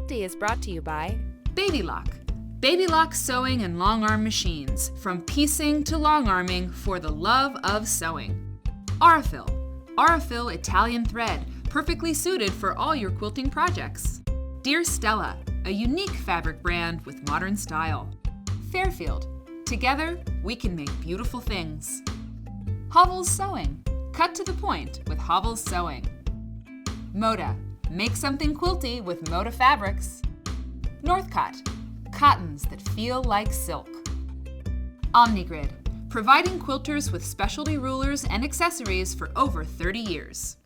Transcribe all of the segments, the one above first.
Quilty is brought to you by Baby Lock. Baby Lock sewing and long arm machines. From piecing to long arming for the love of sewing. Aurifil. Aurifil Italian thread. Perfectly suited for all your quilting projects. Dear Stella. A unique fabric brand with modern style. Fairfield. Together, we can make beautiful things. Hovels Sewing. Cut to the point with Hovels Sewing. Moda. Make something quilty with Moda fabrics. Northcott. Cottons that feel like silk. Omnigrid. Providing quilters with specialty rulers and accessories for over 30 years.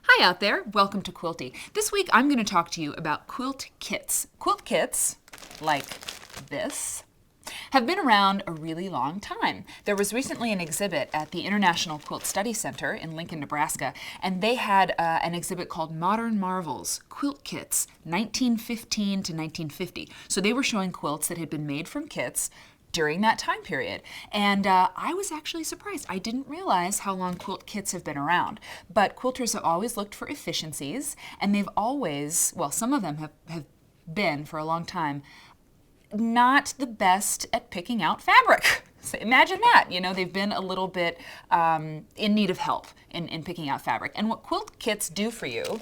Hi out there, welcome to Quilty. This week I'm going to talk to you about quilt kits. Quilt kits, like this, have been around a really long time. There was recently an exhibit at the International Quilt Study Center in Lincoln, Nebraska, and they had an exhibit called Modern Marvels, Quilt Kits, 1915 to 1950. So they were showing quilts that had been made from kits during that time period. And I was actually surprised. I didn't realize how long quilt kits have been around. But quilters have always looked for efficiencies, and they've always, well, some of them have been for a long time, not the best at picking out fabric. So imagine that, they've been a little bit in need of help in picking out fabric. And what quilt kits do for you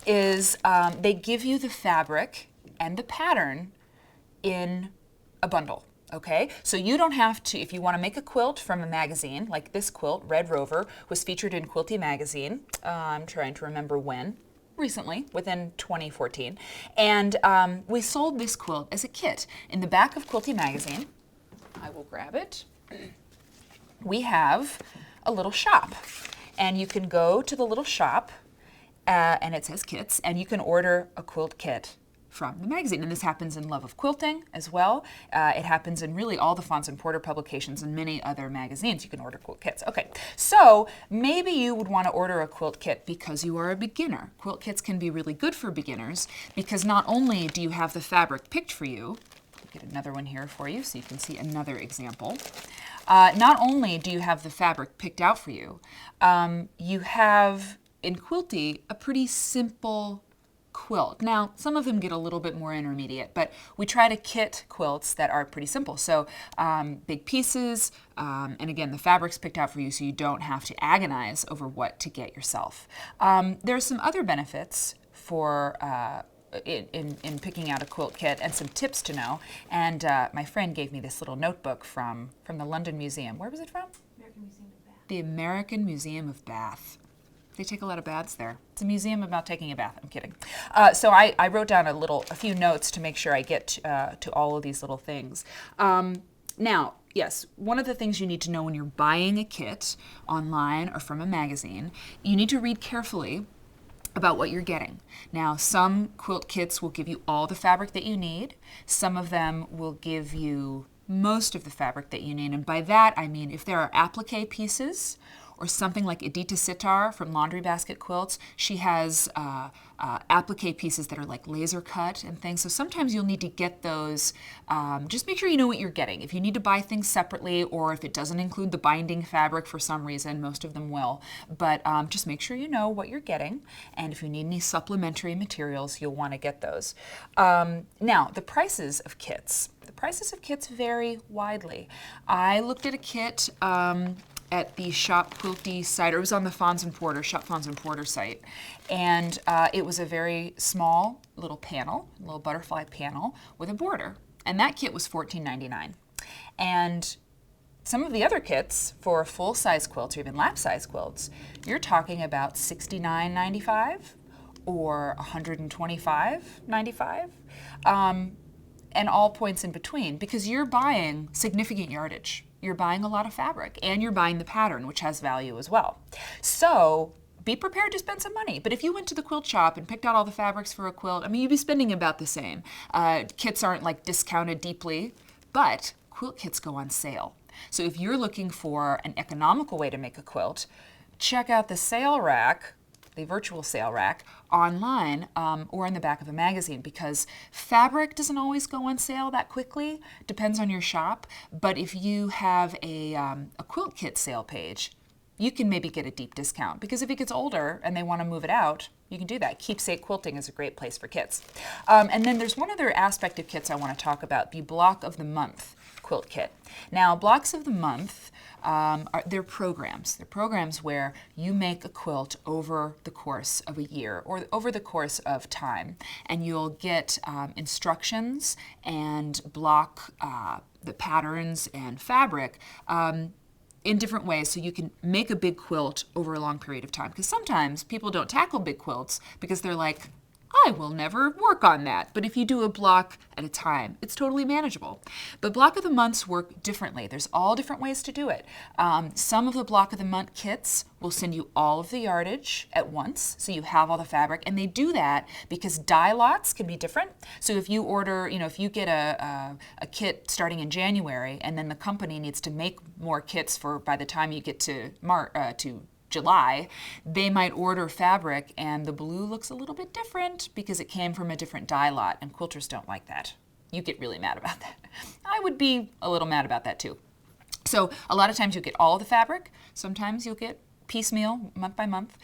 is they give you the fabric and the pattern in a bundle. Okay, so you don't have to, if you want to make a quilt from a magazine, like this quilt, Red Rover, was featured in Quilty magazine. I'm trying to remember when. Recently, within 2014. And we sold this quilt as a kit. In the back of Quilty magazine, I will grab it, we have a little shop. And you can go to the little shop, and it says kits, and you can order a quilt kit from the magazine. And this happens in Love of Quilting as well. It happens in really all the Fons and Porter publications and many other magazines. You can order quilt kits. Okay, so maybe you would want to order a quilt kit because you are a beginner. Quilt kits can be really good for beginners because not only do you have the fabric picked for you, I'll get another one here for you so you can see another example. Not only do you have the fabric picked out for you, you have in Quilty a pretty simple quilt. Now, some of them get a little bit more intermediate, but we try to kit quilts that are pretty simple. So big pieces, and again, the fabric's picked out for you so you don't have to agonize over what to get yourself. There are some other benefits for in picking out a quilt kit and some tips to know. And my friend gave me this little notebook from the London Museum. Where was it from? American Museum of Bath. The American Museum of Bath. They take a lot of baths there. It's a museum about taking a bath. I'm kidding. So I wrote down a few notes to make sure I get to all of these little things. Now, yes, one of the things you need to know when you're buying a kit online or from a magazine, you need to read carefully about what you're getting. Now, some quilt kits will give you all the fabric that you need. Some of them will give you most of the fabric that you need. And by that, I mean if there are applique pieces, or something like Edita Sitar from Laundry Basket Quilts. She has applique pieces that are like laser cut and things. So sometimes you'll need to get those. Just make sure you know what you're getting. If you need to buy things separately or if it doesn't include the binding fabric for some reason, most of them will. But just make sure you know what you're getting. And if you need any supplementary materials, you'll want to get those. Now, the prices of kits. The prices of kits vary widely. I looked at a kit at the Shop Quilty site, or it was on the Fons and Porter, Shop Fons and Porter site. And it was a very small little panel, a little butterfly panel with a border. And that kit was $14.99. And some of the other kits for full-size quilts or even lap-size quilts, you're talking about $69.95 or $125.95. And all points in between, because you're buying significant yardage. You're buying a lot of fabric, and you're buying the pattern, which has value as well. So be prepared to spend some money. But if you went to the quilt shop and picked out all the fabrics for a quilt, I mean, you'd be spending about the same. Kits aren't like discounted deeply, but quilt kits go on sale. So if you're looking for an economical way to make a quilt, check out the sale rack, the virtual sale rack, online or in the back of a magazine, because fabric doesn't always go on sale that quickly. Depends on your shop. But if you have a quilt kit sale page, you can maybe get a deep discount, because if it gets older and they want to move it out, you can do that. Keepsake quilting is a great place for kits. And then there's one other aspect of kits I want to talk about, the block of the month quilt kit. Now, blocks of the month, they're programs. They're programs where you make a quilt over the course of a year or over the course of time, and you'll get instructions and block the patterns and fabric in different ways, so you can make a big quilt over a long period of time. Because sometimes people don't tackle big quilts because they're like, I will never work on that. But if you do a block at a time, it's totally manageable. But block of the months work differently. There's all different ways to do it. Some of the block of the month kits will send you all of the yardage at once, so you have all the fabric. And they do that because die lots can be different. So if you order, if you get a kit starting in January, and then the company needs to make more kits for by the time you get to July, they might order fabric and the blue looks a little bit different because it came from a different dye lot, and quilters don't like that. You get really mad about that. I would be a little mad about that too. So a lot of times you'll get all of the fabric. Sometimes you'll get piecemeal, month by month.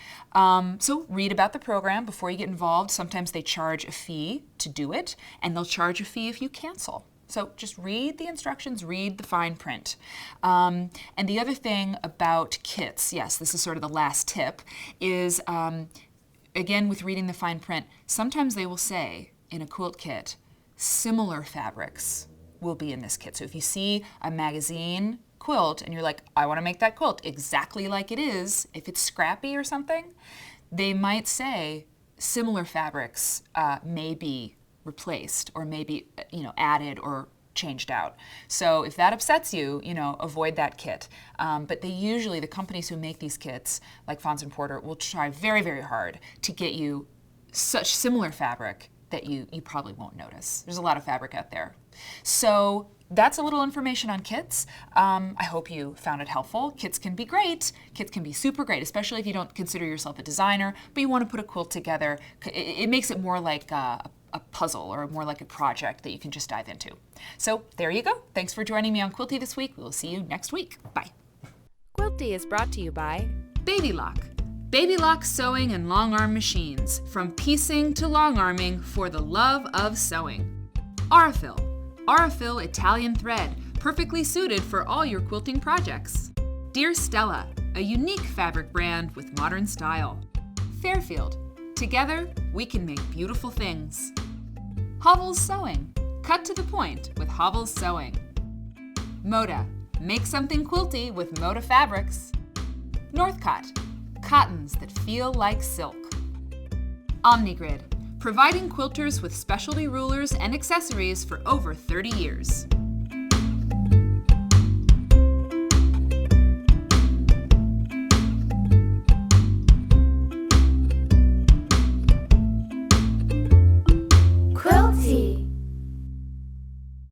So read about the program before you get involved. Sometimes they charge a fee to do it, and they'll charge a fee if you cancel. So just read the instructions, read the fine print. And the other thing about kits, yes, this is sort of the last tip, is again with reading the fine print, sometimes they will say in a quilt kit, similar fabrics will be in this kit. So if you see a magazine quilt and you're like, I want to make that quilt exactly like it is, if it's scrappy or something, they might say similar fabrics may be replaced or maybe added or changed out. So if that upsets you, avoid that kit. But the companies who make these kits, like Fons and Porter, will try very, very hard to get you such similar fabric that you probably won't notice. There's a lot of fabric out there. So that's a little information on kits. I hope you found it helpful. Kits can be great. Kits can be super great, especially if you don't consider yourself a designer, but you want to put a quilt together. It makes it more like a puzzle or more like a project that you can just dive into. So there you go. Thanks for joining me on Quilty this week. We will see you next week. Bye. Quilty is brought to you by Baby Lock. Baby Lock sewing and long arm machines. From piecing to long arming for the love of sewing. Aurifil. Aurifil Italian thread. Perfectly suited for all your quilting projects. Dear Stella. A unique fabric brand with modern style. Fairfield. Together, we can make beautiful things. Hovels Sewing. Cut to the point with Hovels Sewing. Moda. Make something quilty with Moda fabrics. Northcott. Cottons that feel like silk. Omnigrid. Providing quilters with specialty rulers and accessories for over 30 years.